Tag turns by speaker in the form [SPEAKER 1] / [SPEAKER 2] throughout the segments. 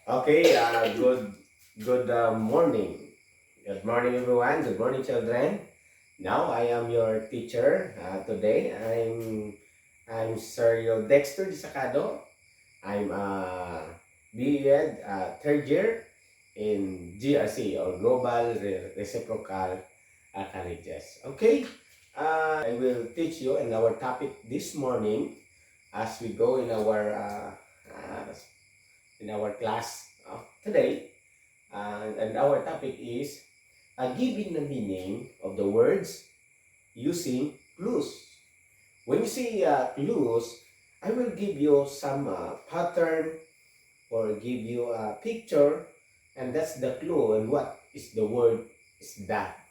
[SPEAKER 1] Okay, good morning. Good morning, everyone. Good morning, children. Now I am your teacher. Today I'm Sir Dexter Sacado. I'm B.Ed third year in GRC or Global Reciprocal Colleges. Okay, I will teach you in our topic this morning as we go uh, in our class today. And our topic is giving the meaning of the words using clues. When you see clues, I will give you some pattern or give you a picture, and that's the clue. And what is the word is that.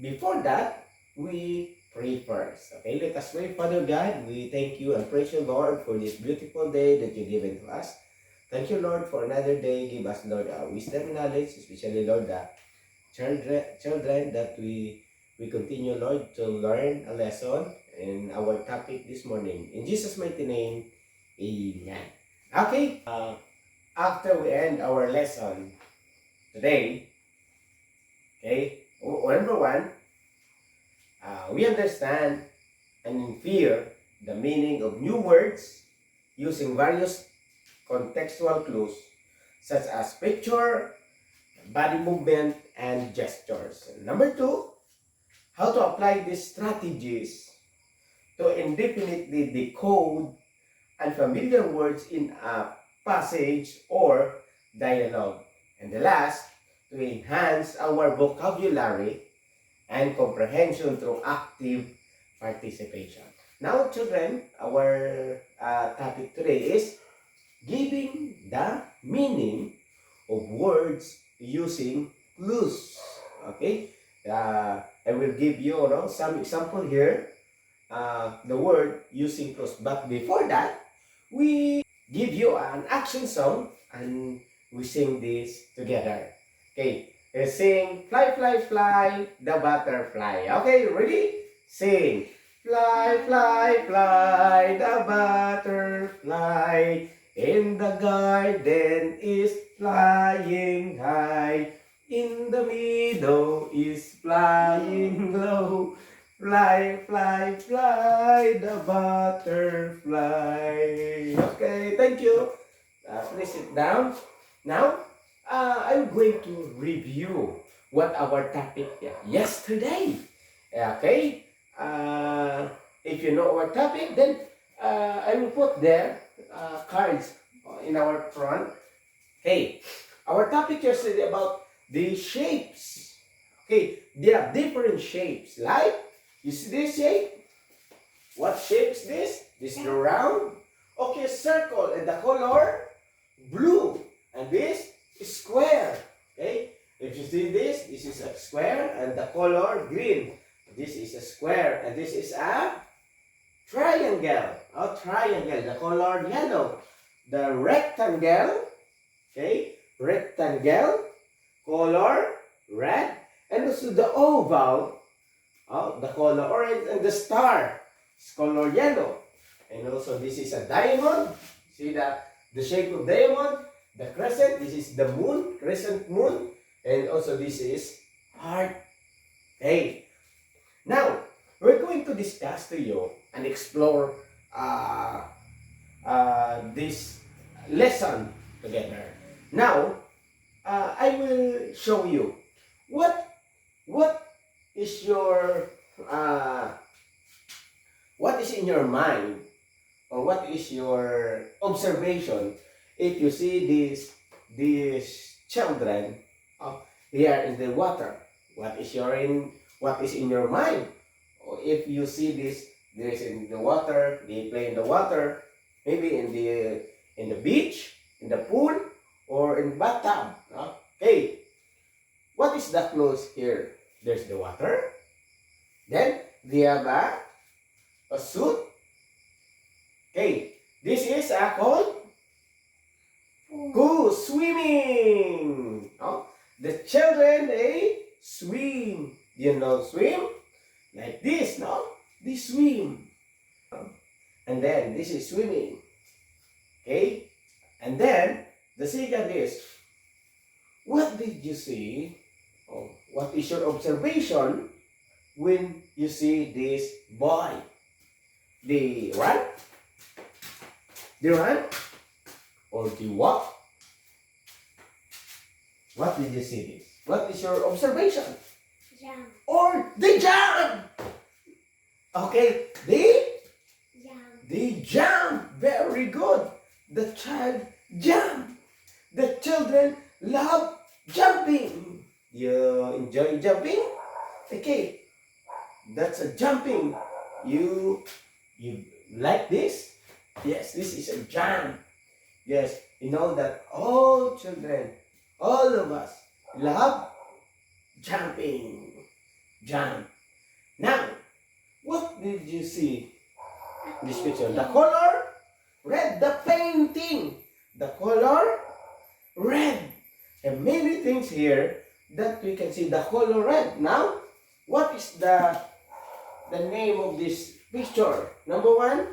[SPEAKER 1] Before that, we pray first. Okay, let us pray. Father God, we thank you and praise you, Lord, for this beautiful day that you've given to us. Thank you, Lord, for another day. Give us, Lord, wisdom and knowledge, especially, Lord, the children that we continue, Lord, to learn a lesson in our topic this morning. In Jesus' mighty name, amen. Okay, after we end our lesson today, okay, number one, we understand and infer the meaning of new words using various contextual clues such as picture, body movement, and gestures. Number two, how to apply these strategies to indefinitely decode unfamiliar words in a passage or dialogue. And the last, to enhance our vocabulary and comprehension through active participation. Now, children, our topic today is giving the meaning of words using clues. Okay, I will give you, some example here. The word using clues. But before that, we give you an action song and we sing this together. Okay, let's sing "Fly, fly, fly, the butterfly." Okay, ready? Sing. Fly, fly, fly, the butterfly in the garden is flying high. In the meadow is flying low. Fly, fly, fly, the butterfly. Okay, thank you. Please sit down. Now, I'm going to review what our topic yesterday. Okay? If you know our topic, then I will put there cards in our front. Hey, our topic yesterday about the shapes. Okay, there are different shapes. Like, you see this shape? What shape is this? This is the round. Okay, circle and the color blue. And this is square. Okay, if you see this, this is a square and the color green. This is a square and this is a triangle. Oh, triangle. The color yellow. The rectangle. Okay, rectangle. Color red. And also the oval. Oh, the color orange. And the star is color yellow. And also this is a diamond. See the shape of diamond. The crescent. This is the moon. Crescent moon. And also this is heart. Okay. Now, we're going to discuss to you and explore this lesson together. Now, I will show you what what is your what is in your mind or what is your observation if you see these children here in the water. What is in your mind? Or if you see this in the water, they play in the water, maybe in the beach, in the pool, or in bathtub. Okay, what is the clothes here? There's the water. Then they have a suit. Okay, this is called go swimming. The children they swim. You know swim like this, no? They swim. And then this is swimming. Okay, and then the second is did you see? Oh, what is your observation when you see this boy? The run? The run? Or the walk? What did you see this? What is your observation?
[SPEAKER 2] Jump.
[SPEAKER 1] Or the jump? Okay,
[SPEAKER 2] Jump.
[SPEAKER 1] the jump. Very good. The child jump. The children love jumping. You enjoy jumping? Okay, that's a jumping. You like this? Yes, this is a jump. Yes, you know that all children, all of us love jumping. Jump. Now, what did you see in this picture? The color red, the painting. The color red. And many things here that we can see the color red. Now, what is the name of this picture? Number one,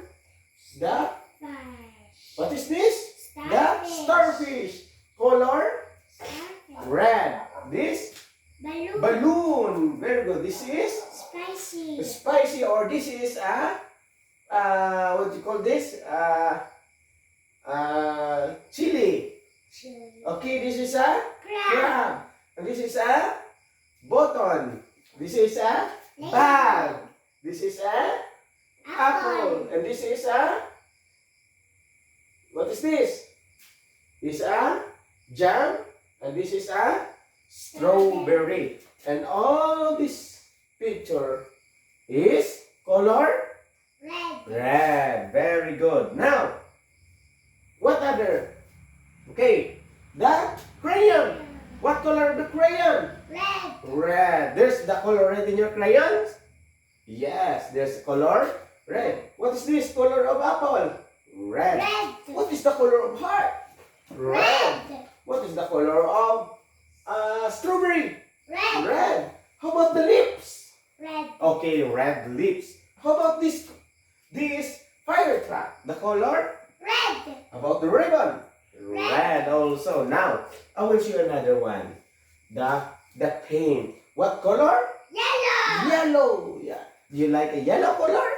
[SPEAKER 1] the,
[SPEAKER 2] Fish.
[SPEAKER 1] what is this? The starfish. Color
[SPEAKER 2] Starfish.
[SPEAKER 1] red. This
[SPEAKER 2] Balloon.
[SPEAKER 1] balloon. Very good. This is
[SPEAKER 2] Spicy.
[SPEAKER 1] spicy, or this is a what do you call this? Chili.
[SPEAKER 2] Chili.
[SPEAKER 1] Okay, this is a
[SPEAKER 2] Crab.
[SPEAKER 1] crab. And this is a button. This is a
[SPEAKER 2] Lemon.
[SPEAKER 1] bag. This is a apple.
[SPEAKER 2] Apple.
[SPEAKER 1] And this is a, what is this? This is a jam. And this is a strawberry. And all of this picture is color
[SPEAKER 2] Red.
[SPEAKER 1] red. Very good. Now, what other? Okay, the crayon. What color of the crayon?
[SPEAKER 2] Red.
[SPEAKER 1] Red. There's the color red in your crayons? Yes, there's color red. What is this color of apple? Red.
[SPEAKER 2] Red.
[SPEAKER 1] What is the color of heart? Red. What is the color of strawberry?
[SPEAKER 2] Red.
[SPEAKER 1] Red. How about the lips?
[SPEAKER 2] Red.
[SPEAKER 1] Okay, red lips. How about this fire truck? The color?
[SPEAKER 2] Red.
[SPEAKER 1] How about the ribbon? Red also. Now, I will show you another one. The paint. What color?
[SPEAKER 2] Yellow.
[SPEAKER 1] Yellow. Yeah. Do you like a yellow color?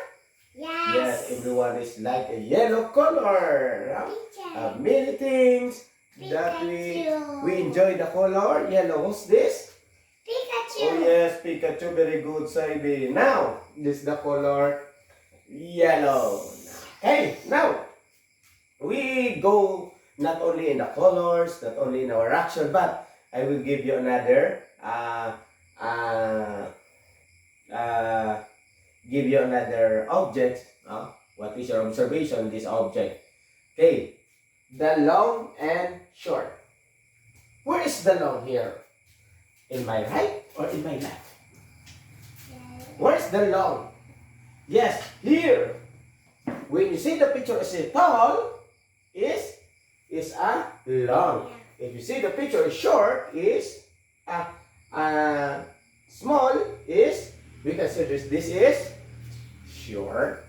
[SPEAKER 2] Yes.
[SPEAKER 1] Yes, everyone is like a yellow color.
[SPEAKER 2] Picture.
[SPEAKER 1] Many things that
[SPEAKER 2] Pikachu.
[SPEAKER 1] we enjoy the color yellow. What's this?
[SPEAKER 2] Pikachu.
[SPEAKER 1] Oh yes, Pikachu. Very good, Saibi. Now, this is the color yellow. Hey, now, we go not only in the colors, not only in our action, but I will give you another object. What is your observation of this object? Okay, the long and short. Where is the long here? In my right or in my left? Where is the long? Yes, here. When you see the picture is a tall, is a long. If you see the picture is short, is a small, is we consider this is short.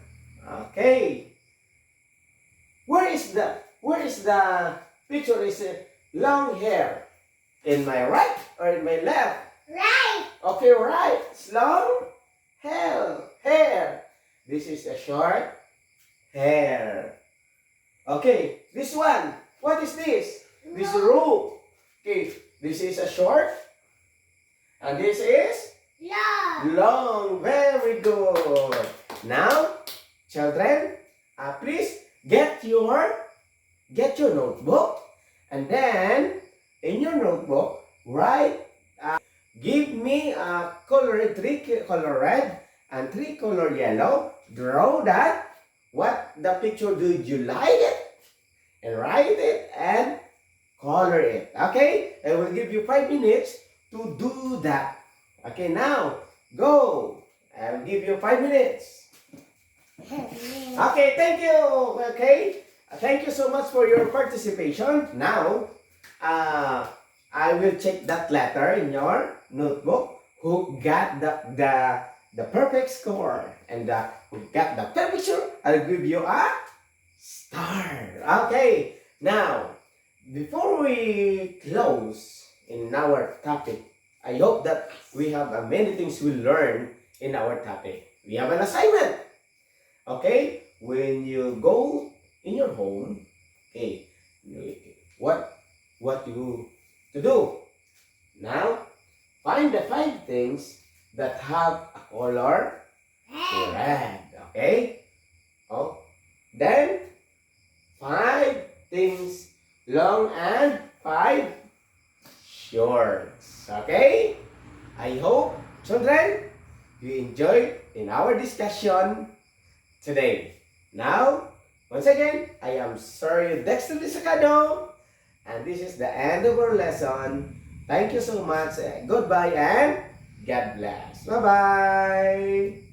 [SPEAKER 1] Okay. Where is the picture is a long hair? In my right or in my left?
[SPEAKER 2] Right.
[SPEAKER 1] Okay, right. It's long hair. This is a short hair. Okay, this one. What is this? This rope. Okay, this is a short. And this is
[SPEAKER 2] Long.
[SPEAKER 1] long. Very good. Now, children, please get your notebook, and then in your notebook write. Give me a color, 3 color red and 3 color yellow. Draw that. What the picture, did you like it? And write it and color it. Okay? I will give you 5 minutes to do that. Okay, now go. I will give you 5 minutes. Okay, thank you. Okay, thank you so much for your participation. Now, I will check that letter in your notebook. Who got the perfect score and who got the perfect score? I'll give you a star. Okay, now before we close in our topic. I hope that we have many things we learn in our topic. We have an assignment. Okay? When you go in your home, okay, what you to do? Now, find the 5 things that have a color
[SPEAKER 2] Red.
[SPEAKER 1] red. Okay? Oh, then 5 things long and 5 shorts. Okay? I hope, children, you enjoyed in our discussion today. Now, once again, I am Sir Dexter Disacado, and this is the end of our lesson. Thank you so much. Goodbye and God bless. Bye-bye.